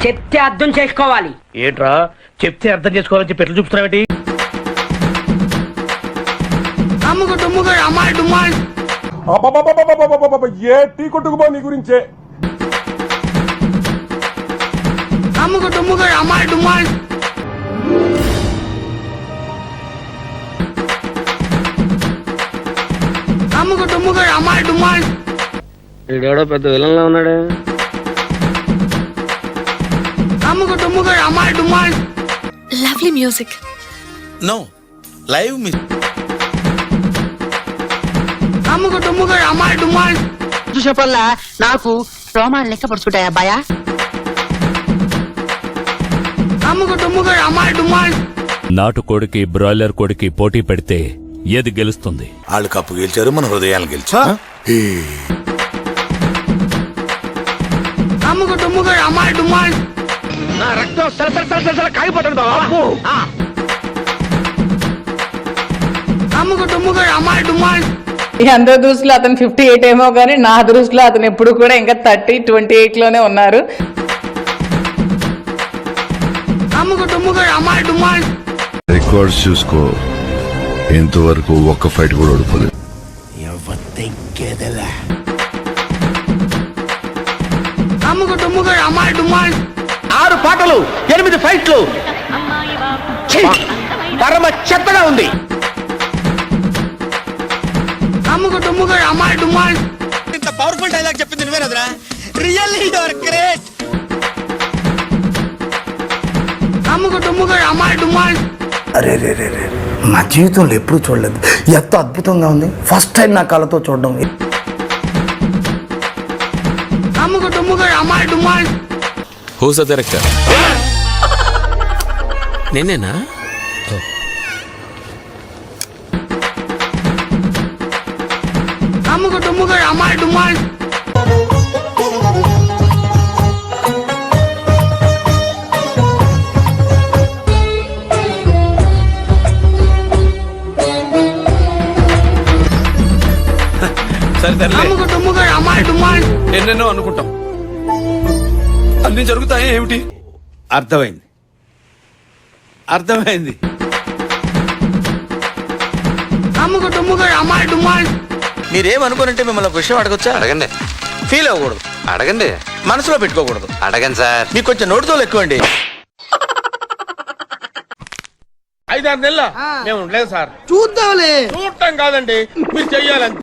చెప్తే అర్థం చేసుకోవాలి. ఏంట్రా చెప్తే అర్థం చేసుకోవాలని చెప్పి ఎట్లా చూపుతున్నావేంటి? ఏ టీ కొట్టుకుపో నీ గురించే. వీడెవడో పెద్ద విలన్లా ఉన్నాడే. Lovely music. No live miss. చూసేపల్లా నాకు రోమాలు లెక్క పడుచుకుంటాయా అబ్బాయా? నాటుకోడికి బ్రాయిలర్ కోడికి పోటీ పెడితే ఏది గెలుస్తుంది? వాళ్ళు కప్పు గెలిచారు, మన హృదయాలు గెలిచా. నా రక్తం సలసల కాగిపోతుంది బాబు. ఈ అందరి దృష్టిలో అతను 58 ఏమో కానీ నా దృష్టిలో అతను ఎప్పుడు కూడా ఇంకా 28 లోనే ఉన్నారు. రికార్డ్స్ చూసుకో, ఇంతవరకు ఒక్క ఫైట్ కూడా ఓడిపోలేదు. 6 పాటలు 8 ఫైట్లు. పరమ చెత్తగా ఉంది. ఇంత పవర్ఫుల్ డైలాగ్ చెప్పింది నువ్వేనదరా. Really you are great. అరే రే రే రే, నా జీవితంలో ఎప్పుడు చూడలేదు, ఎంత అద్భుతంగా ఉంది. ఫస్ట్ టైం నా కళ్ళతో చూడడం. Who's the director? నేనేనా? సరే ఎన్నెన్నో అనుకుంటాం, అన్ని జరుగుతాయి ఏమిటి? అర్థమైంది. మీరేమనుకోనంటే మిమ్మల్ని ఒక విషయం అడగొచ్చా? అడగండి. ఫీల్ అవ్వకూడదు. అడగండి. మనసులో పెట్టుకోకూడదు. అడగండి సార్. మీకు కొంచెం నోటితో ఎక్కువండి. 5-6 నెలల మేము ఉండలేదు సార్. చూద్దాంలే. చూడటం కాదండి, మీరు చెయ్యాలని.